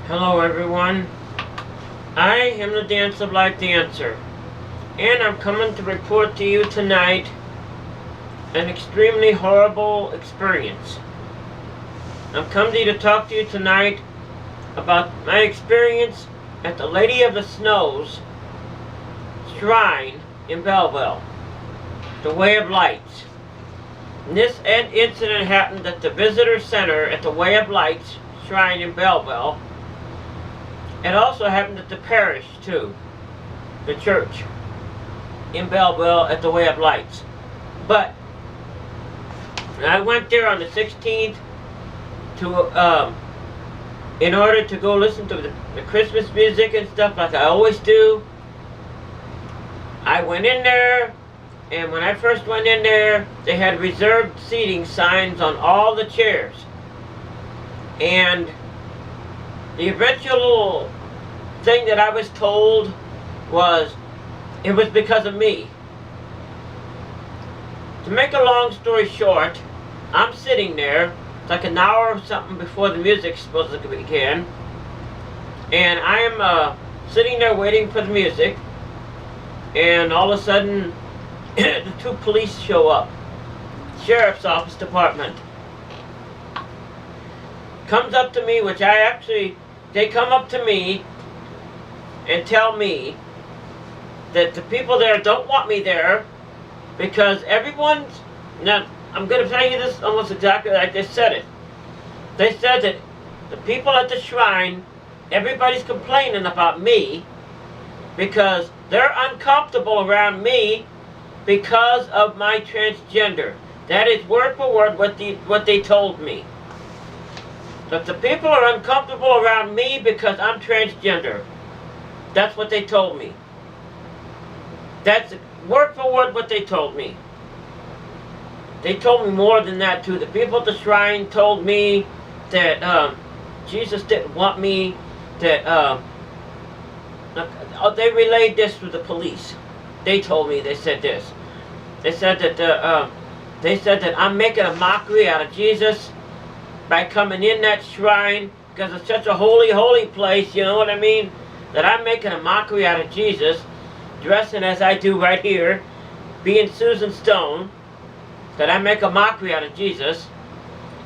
Hello everyone, I am the Dance of Life Dancer, and I'm coming to report to you tonight an extremely horrible experience. I'm coming to talk to you tonight about my experience at the Lady of the Snows Shrine in Belleville, the Way of Lights. And this incident happened at the Visitor Center at the Way of Lights Shrine in Belleville. It also happened at the parish too, the church in Belleville at the Way of Lights. But I went there on the 16th to in order to go listen to the Christmas music and stuff like I always do. I went in there, and when I first went in there, they had reserved seating signs on all the chairs. And the eventual thing that I was told was it was because of me. To make a long story short, I'm sitting there, it's like an hour or something before the music's supposed to begin, and I am sitting there waiting for the music, and all of a sudden the two police show up. Sheriff's Office Department comes up to me, they come up to me and tell me that the people there don't want me there because everyone's, now I'm going to tell you this almost exactly like they said it. They said that the people at the shrine, everybody's complaining about me because they're uncomfortable around me because of my transgender. That is word for word what they told me. That the people are uncomfortable around me because I'm transgender. That's what they told me. That's word for word what they told me. They told me more than that too. The people at the shrine told me that Jesus didn't want me, that they relayed this to the police. They told me, they said this. They said that I'm making a mockery out of Jesus by coming in that shrine because it's such a holy, holy place, you know what I mean? That I'm making a mockery out of Jesus, dressing as I do right here, being Susan Stone, that I make a mockery out of Jesus,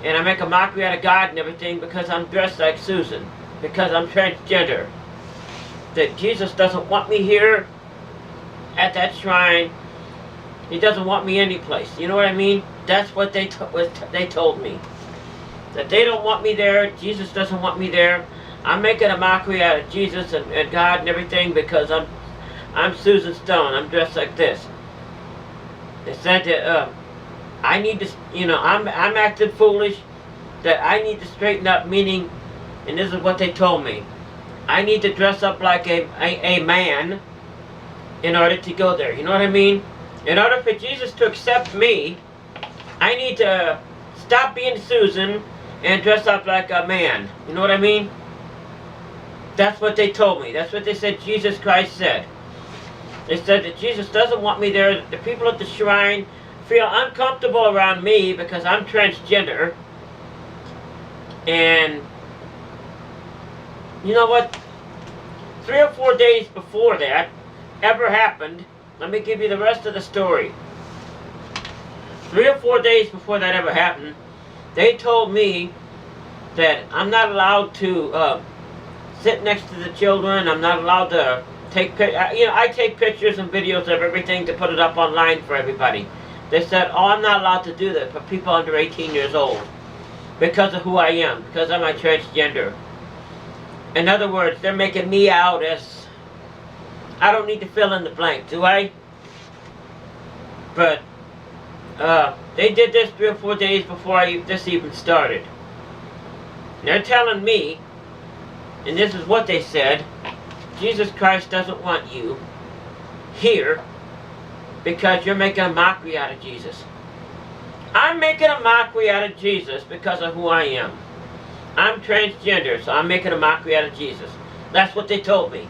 and I make a mockery out of God and everything because I'm dressed like Susan, because I'm transgender. That Jesus doesn't want me here at that shrine. He doesn't want me anyplace. You know what I mean? That's what they told me. That they don't want me there. Jesus doesn't want me there. I'm making a mockery out of Jesus and God and everything because I'm Susan Stone. I'm dressed like this. They said that I need to, I'm acting foolish. That I need to straighten up. Meaning, and this is what they told me, I need to dress up like a man in order to go there. You know what I mean? In order for Jesus to accept me, I need to stop being Susan and dress up like a man. You know what I mean? That's what they told me. That's what they said Jesus Christ said. They said that Jesus doesn't want me there. The people at the shrine feel uncomfortable around me because I'm transgender. And you know what? 3 or 4 days before that ever happened, let me give you the rest of the story. 3 or 4 days before that ever happened, they told me that I'm not allowed to sit next to the children. I'm not allowed to take pictures. I take pictures and videos of everything to put it up online for everybody. They said, oh, I'm not allowed to do that for people under 18 years old because of who I am, because of my transgender. In other words, they're making me out as, I don't need to fill in the blank, do I? But they did this 3 or 4 days before this even started. They're telling me, and this is what they said, Jesus Christ doesn't want you here because you're making a mockery out of Jesus. I'm making a mockery out of Jesus because of who I am. I'm transgender, so I'm making a mockery out of Jesus. That's what they told me.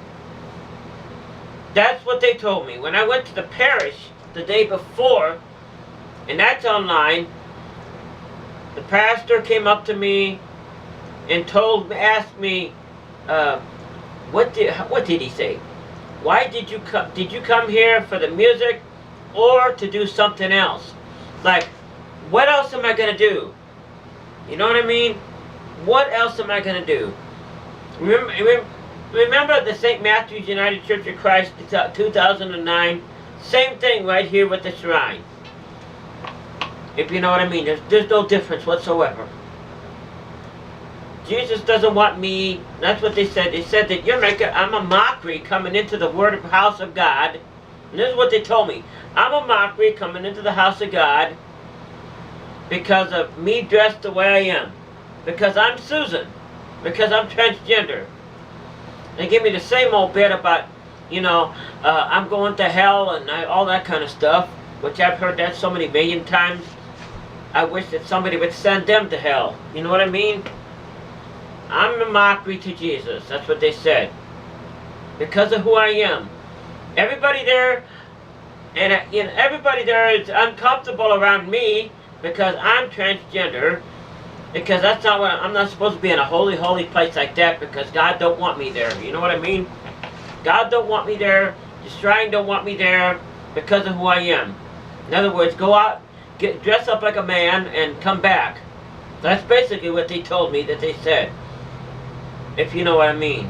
That's what they told me. When I went to the parish the day before, and that's online, the pastor came up to me and asked me, what did he say? Why did you come? Did you come here for the music, or to do something else? Like, what else am I gonna do? You know what I mean? What else am I gonna do? Remember the St. Matthew's United Church of Christ 2009? Same thing right here with the shrine. If you know what I mean, there's no difference whatsoever. Jesus doesn't want me. That's what they said. They said that I'm a mockery coming into the house of God. And this is what they told me. I'm a mockery coming into the house of God because of me dressed the way I am. Because I'm Susan. Because I'm transgender. They give me the same old bit about, I'm going to hell and all that kind of stuff, which I've heard that so many million times. I wish that somebody would send them to hell. You know what I mean? I'm a mockery to Jesus. That's what they said. Because of who I am. Everybody there, everybody there is uncomfortable around me because I'm transgender. Because that's not I'm not supposed to be in a holy, holy place like that because God don't want me there. You know what I mean? God don't want me there. The shrine don't want me there because of who I am. In other words, go out, dress up like a man, and come back. That's basically what they told me that they said. If you know what I mean.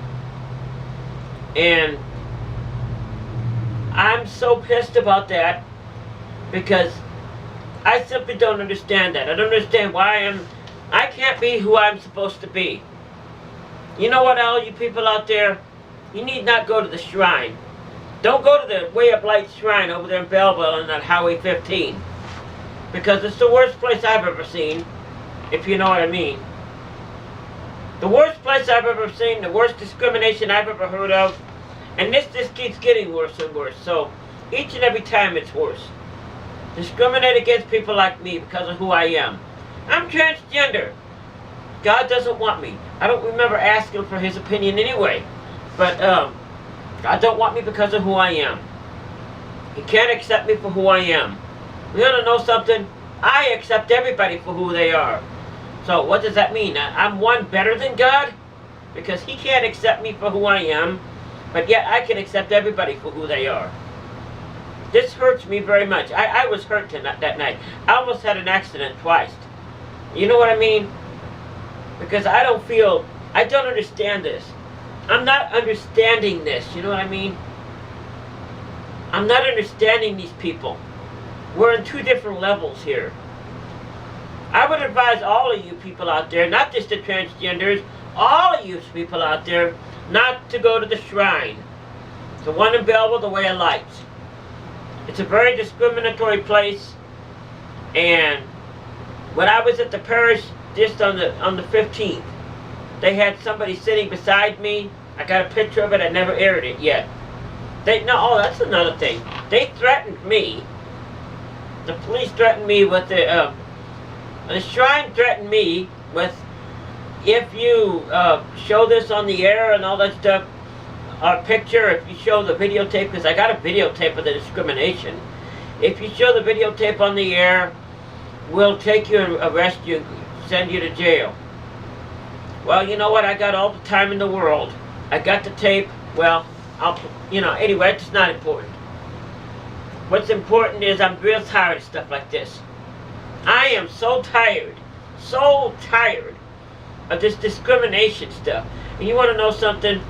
And I'm so pissed about that because I simply don't understand that. I don't understand why I can't be who I'm supposed to be. You know what, all you people out there? You need not go to the shrine. Don't go to the Way of Light shrine over there in Belleville on that Highway 15. Because it's the worst place I've ever seen, if you know what I mean. The worst place I've ever seen, the worst discrimination I've ever heard of. And this just keeps getting worse and worse. So, each and every time it's worse. Discriminate against people like me because of who I am. I'm transgender. God doesn't want me. I don't remember asking for his opinion anyway. But God don't want me because of who I am. He can't accept me for who I am. You want to know something? I accept everybody for who they are. So what does that mean? I'm one better than God? Because he can't accept me for who I am. But yet I can accept everybody for who they are. This hurts me very much. I was hurt that night. I almost had an accident twice. You know what I mean? Because I don't understand this. I'm not understanding this. You know what I mean? I'm not understanding these people. We're in two different levels here. I would advise all of you people out there, not just the transgenders, all of you people out there, not to go to the shrine. The one in Belleville, the Way of Light. It's a very discriminatory place. And when I was at the parish just on the 15th, they had somebody sitting beside me. I got a picture of it. I never aired it yet. That's another thing. They threatened me. The police threatened me with the shrine threatened me with, if you show this on the air and all that stuff, our picture, if you show the videotape, because I got a videotape of the discrimination. If you show the videotape on the air, we'll take you and arrest you, send you to jail. Well, you know what? I got all the time in the world. I got the tape. Well, anyway, it's not important. What's important is I'm real tired of stuff like this. I am so tired of this discrimination stuff. And you want to know something?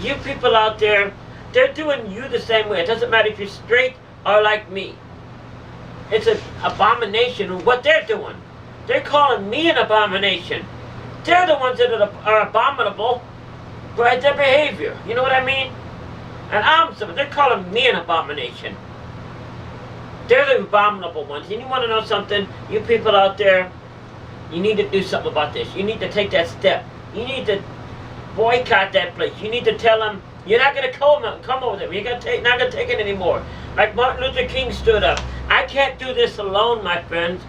You people out there, they're doing you the same way. It doesn't matter if you're straight or like me. It's an abomination of what they're doing. They're calling me an abomination. They're the ones that are abominable by their behavior. You know what I mean? And they're calling me an abomination. They're the abominable ones. And you want to know something? You people out there, you need to do something about this. You need to take that step. You need to boycott that place. You need to tell them, you're not going to come over there. You're not going to take it anymore. Like Martin Luther King stood up. I can't do this alone, my friends.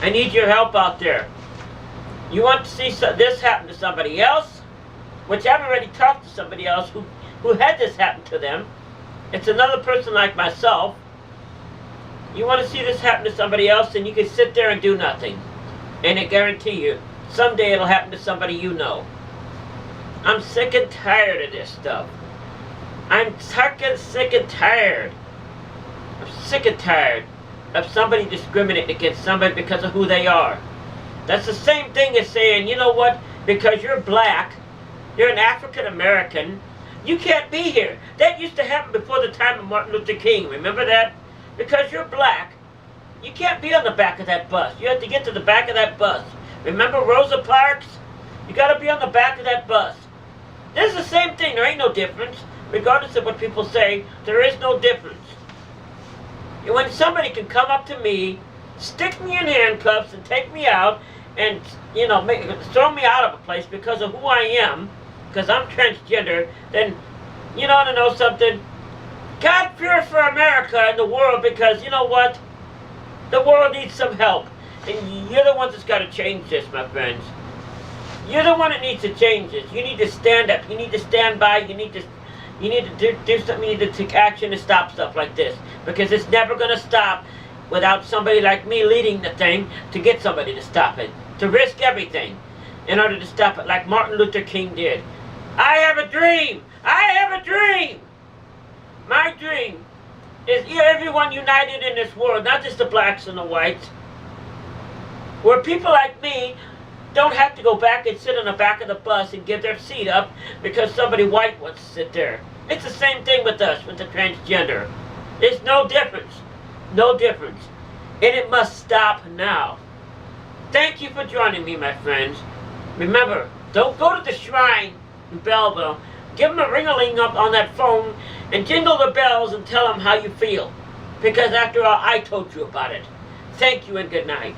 I need your help out there. You want to see this happen to somebody else? Which I've already talked to somebody else who had this happen to them. It's another person like myself. You want to see this happen to somebody else, then you can sit there and do nothing. And I guarantee you, someday it'll happen to somebody you know. I'm sick and tired of this stuff. I'm sick and tired. I'm sick and tired of somebody discriminating against somebody because of who they are. That's the same thing as saying, you know what, because you're black, you're an African American, you can't be here. That used to happen before the time of Martin Luther King. Remember that? Because you're black, you can't be on the back of that bus. You have to get to the back of that bus. Remember Rosa Parks? You got to be on the back of that bus. This is the same thing. There ain't no difference. Regardless of what people say, there is no difference. When somebody can come up to me, stick me in handcuffs and take me out and, you know, throw me out of a place because of who I am, because I'm transgender, then you want to know something? God fear for America and the world, because you know what? The world needs some help. And you're the ones that's got to change this, my friends. You're the one that needs to change this. You need to stand up. You need to stand by. You need to do something. You need to take action to stop stuff like this. Because it's never going to stop without somebody like me leading the thing to get somebody to stop it. To risk everything in order to stop it, like Martin Luther King did. I have a dream. I have a dream. My dream is everyone united in this world, not just the blacks and the whites. Where people like me don't have to go back and sit on the back of the bus and give their seat up because somebody white wants to sit there. It's the same thing with us, with the transgender. There's no difference. No difference. And it must stop now. Thank you for joining me, my friends. Remember, don't go to the shrine in Belleville. Give them a ring-a-ling up on that phone and jingle the bells and tell them how you feel. Because after all, I told you about it. Thank you and good night.